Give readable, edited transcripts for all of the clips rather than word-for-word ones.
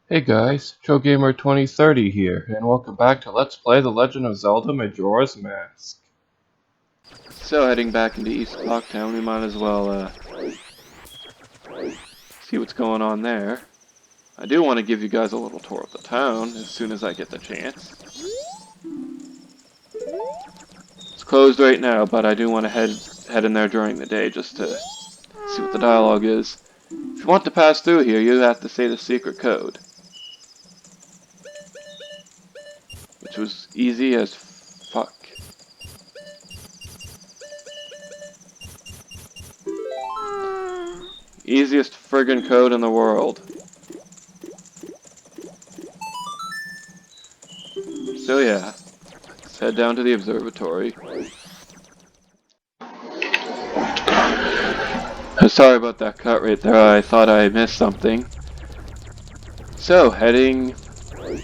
Hey guys, TroGamer2030 here, and welcome back to Let's Play The Legend of Zelda Majora's Mask. So heading back into East Clocktown, we might as well see what's going on there. I do want to give you guys a little tour of the town as soon as I get the chance. It's closed right now, but I do want to head in there during the day just to see what the dialogue is. If you want to pass through here, you have to say the secret code, which was easy as fuck. Easiest friggin' code in the world. So yeah, let's head down to the observatory. Sorry about that cut right there, I thought I missed something. So, heading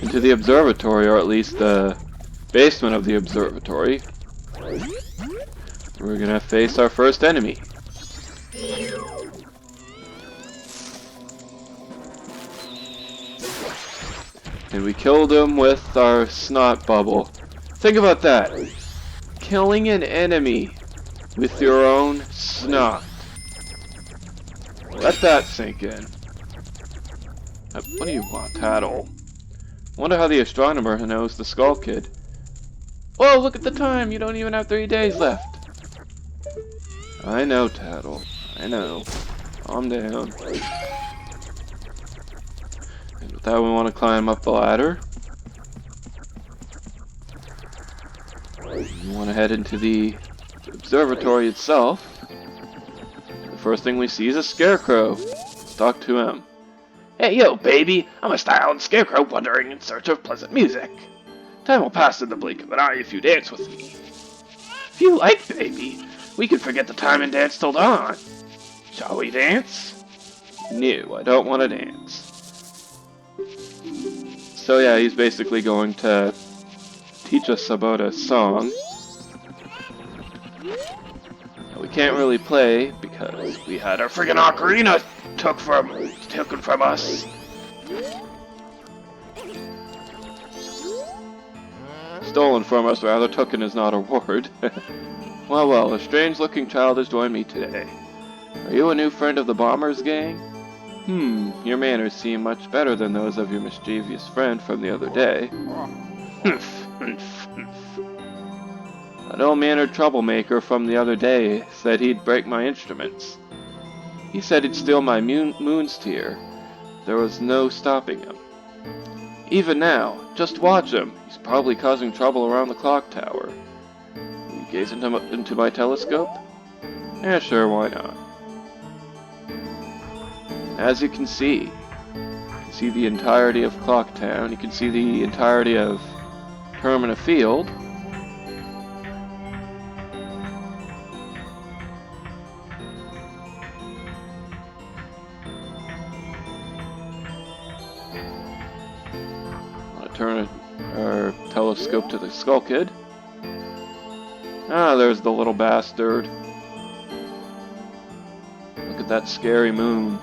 into the observatory, or at least the basement of the observatory, we're gonna face our first enemy. And we killed him with our snot bubble. Think about that. Killing an enemy with your own snot. Let that sink in. What do you want, Tattle? Wonder how the astronomer knows the Skull Kid. Whoa, look at the time! You don't even have 3 days left. I know, Tattle. I know. Calm down. And with that, we want to climb up the ladder. We want to head into the observatory itself. The first thing we see is a scarecrow. Let's talk to him. Hey, yo, baby! I'm a styled scarecrow wandering in search of pleasant music. Time will pass in the blink of an eye if you dance with me. If you like, baby, we can forget the time and dance till dawn. Shall we dance? No, I don't want to dance. So yeah, he's basically going to teach us about a song. We can't really play because we had our friggin' ocarina taken from us. Stolen from us, rather. Taken is not a word. Well, a strange-looking child has joined me today. Are you a new friend of the Bombers gang? Your manners seem much better than those of your mischievous friend from the other day. That ill-mannered troublemaker from the other day said he'd break my instruments. He said he'd steal my moon's tear. There was no stopping him. Even now, just watch him. He's probably causing trouble around the clock tower. Will you gaze into my telescope? Yeah, sure, why not? As you can see the entirety of Clocktown. You can see the entirety of Termina Field. Turn our telescope to the Skull Kid. Ah, there's the little bastard. Look at that scary moon.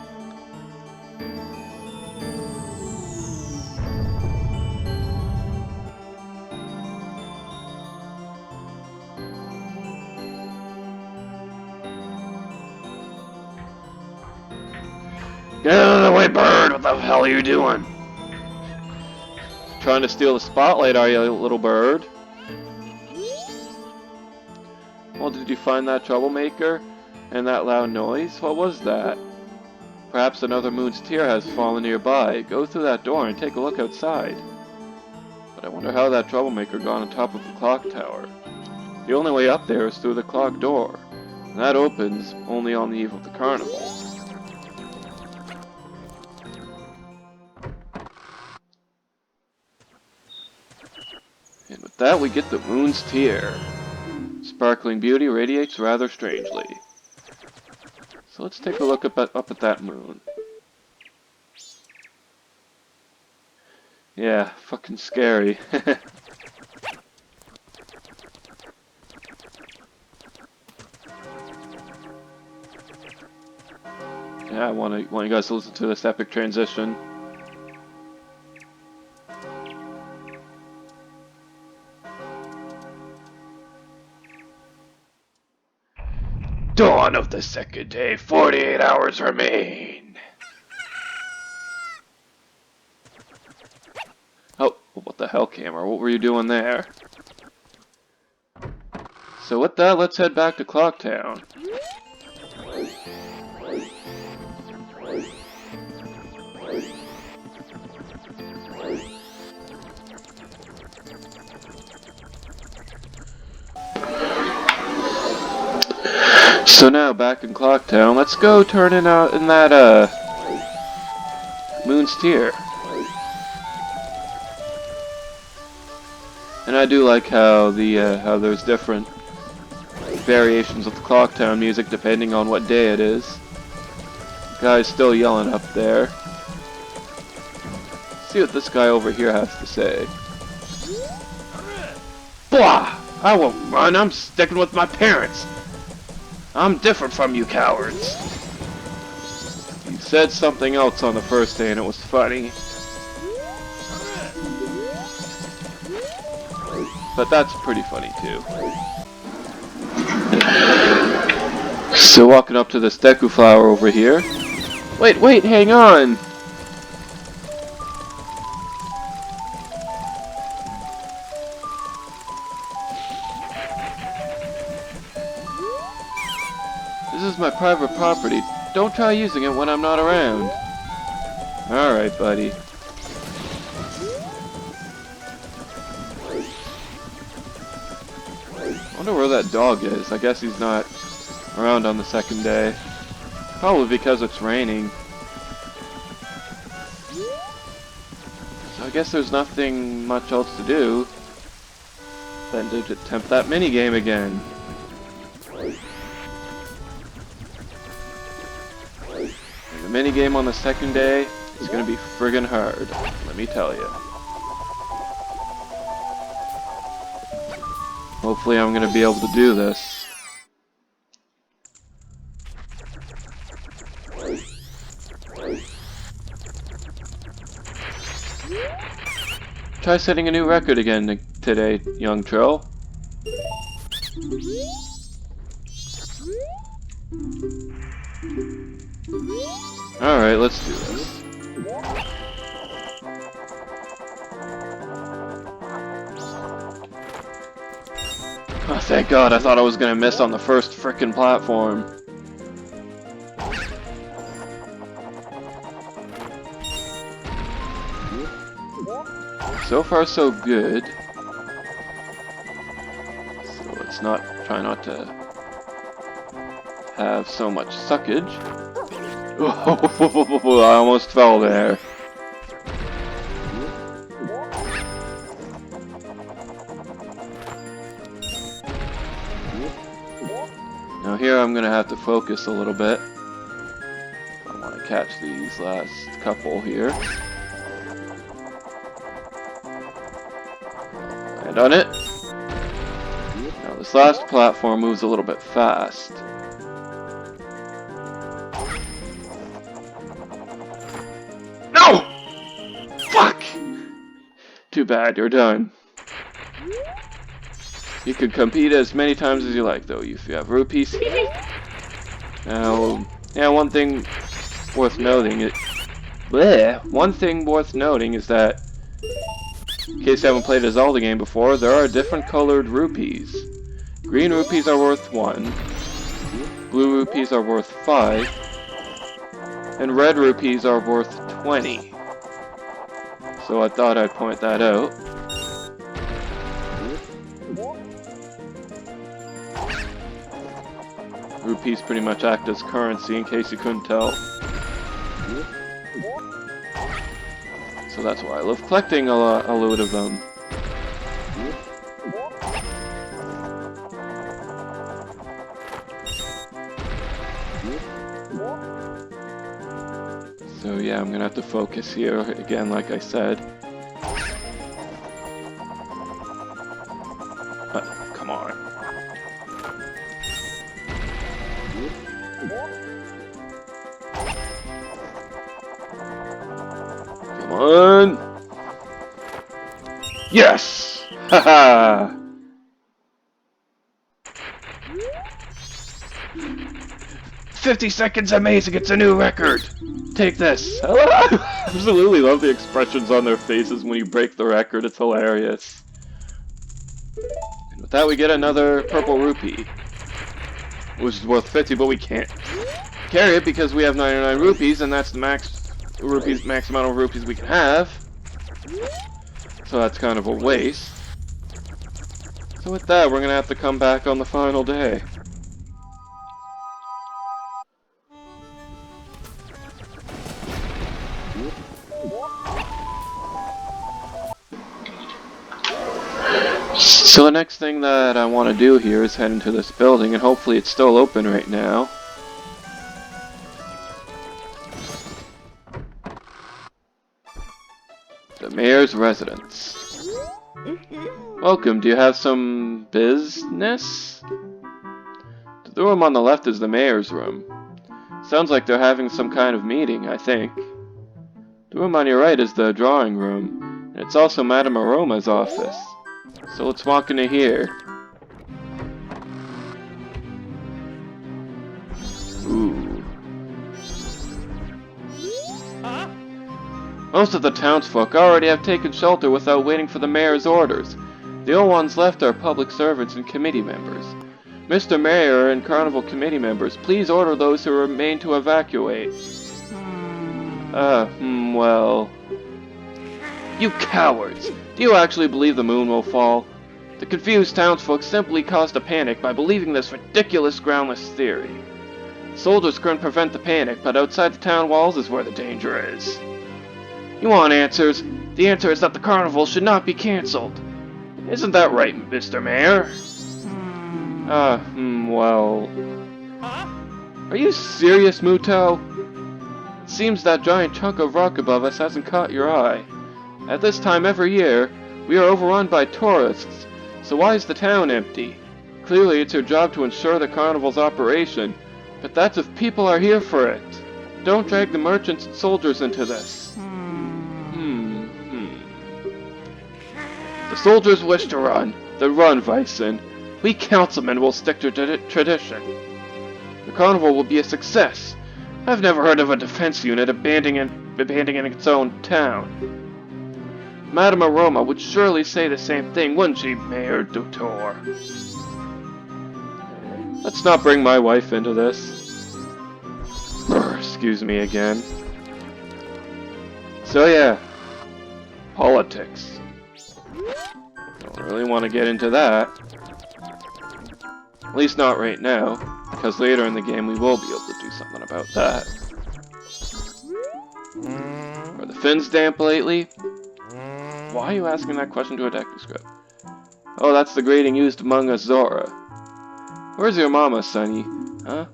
Get out of the way, bird! What the hell are you doing? Trying to steal the spotlight, are you, little bird? Well, did you find that troublemaker? And that loud noise? What was that? Perhaps another moon's tear has fallen nearby. Go through that door and take a look outside. But I wonder how that troublemaker got on top of the clock tower. The only way up there is through the clock door, and that opens only on the eve of the carnival. And with that, we get the moon's tear. Sparkling beauty radiates rather strangely. So let's take a look up at that moon. Yeah, fucking scary. Yeah, I want you guys to listen to this epic transition. Dawn of the second day, 48 hours remain. Oh, what the hell, camera? What were you doing there? So with that, let's head back to Clocktown. So now, back in Clocktown, let's go turn in that, Moon's Tier. And I do like how how there's different variations of the Clocktown music depending on what day it is. Guy's still yelling up there. See what this guy over here has to say. Blah! I won't run, I'm sticking with my parents. I'm different from you cowards. He said something else on the first day and it was funny. But that's pretty funny too. So walking up to this Deku flower over here. Wait, hang on! This is my private property. Don't try using it when I'm not around. Alright, buddy. I wonder where that dog is. I guess he's not around on the second day. Probably because it's raining. So I guess there's nothing much else to do than to attempt that minigame again. And the minigame on the second day is gonna be friggin' hard, let me tell you. Hopefully I'm gonna be able to do this. Try setting a new record again today, young Trill. Alright, let's do this. Oh, thank God, I thought I was gonna miss on the first frickin' platform. So far, so good. So let's try not to have so much suckage. Oh, I almost fell there. Now here I'm gonna have to focus a little bit. I want to catch these last couple here. And on it. Now this last platform moves a little bit fast. No! Fuck! Too bad, you're done. You could compete as many times as you like, though, if you have rupees. Now, yeah, one thing worth noting is that, in case you haven't played a Zelda game before, there are different colored rupees. Green rupees are worth 1, blue rupees are worth 5, and red rupees are worth 20. So I thought I'd point that out. Rupees pretty much act as currency, in case you couldn't tell. So that's why I love collecting a load of them. So yeah, I'm gonna have to focus here again, like I said. Come on. Come on! Yes! Haha! 50 seconds amazing, it's a new record! Take this. I absolutely love the expressions on their faces when you break the record, it's hilarious. And with that we get another purple rupee. Which is worth 50, but we can't carry it because we have 99 rupees, and that's the max amount of rupees we can have. So that's kind of a waste. So with that, we're gonna have to come back on the final day. So the next thing that I want to do here is head into this building, and hopefully it's still open right now. The mayor's residence. Welcome, do you have some business? The room on the left is the mayor's room. Sounds like they're having some kind of meeting, I think. The room on your right is the drawing room, and it's also Madame Aroma's office. So let's walk into here. Ooh. Most of the townsfolk already have taken shelter without waiting for the mayor's orders. The only ones left are public servants and committee members. Mr. Mayor and Carnival committee members, please order those who remain to evacuate. Well... You cowards! Do you actually believe the moon will fall? The confused townsfolk simply caused a panic by believing this ridiculous, groundless theory. Soldiers couldn't prevent the panic, but outside the town walls is where the danger is. You want answers? The answer is that the carnival should not be cancelled. Isn't that right, Mr. Mayor? Well... Are you serious, Muto? It seems that giant chunk of rock above us hasn't caught your eye. At this time every year, we are overrun by tourists, so why is the town empty? Clearly it's your job to ensure the carnival's operation, but that's if people are here for it. Don't drag the merchants and soldiers into this. The soldiers wish to run, then run, Vicen. We councilmen will stick to tradition. The carnival will be a success. I've never heard of a defense unit abandoning its own town. Madame Aroma would surely say the same thing, wouldn't she, Mayor Dutour? Let's not bring my wife into this. Excuse me again. So yeah, politics. Don't really want to get into that. At least not right now, because later in the game we will be able to do something about that. Are the fins damp lately? Why are you asking that question to a Deku script? Oh, that's the grading used among us Zora. Where's your mama, Sonny? Huh?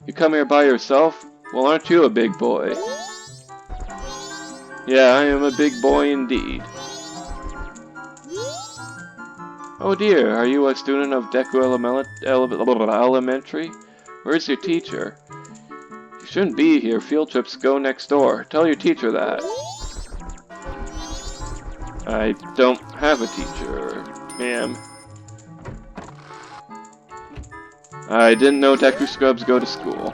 You come here by yourself? Well, aren't you a big boy? Yeah, I am a big boy indeed. Oh dear, are you a student of Deku Elementary? Where's your teacher? You shouldn't be here. Field trips go next door. Tell your teacher that. I don't have a teacher, ma'am. I didn't know Deku Scrubs go to school.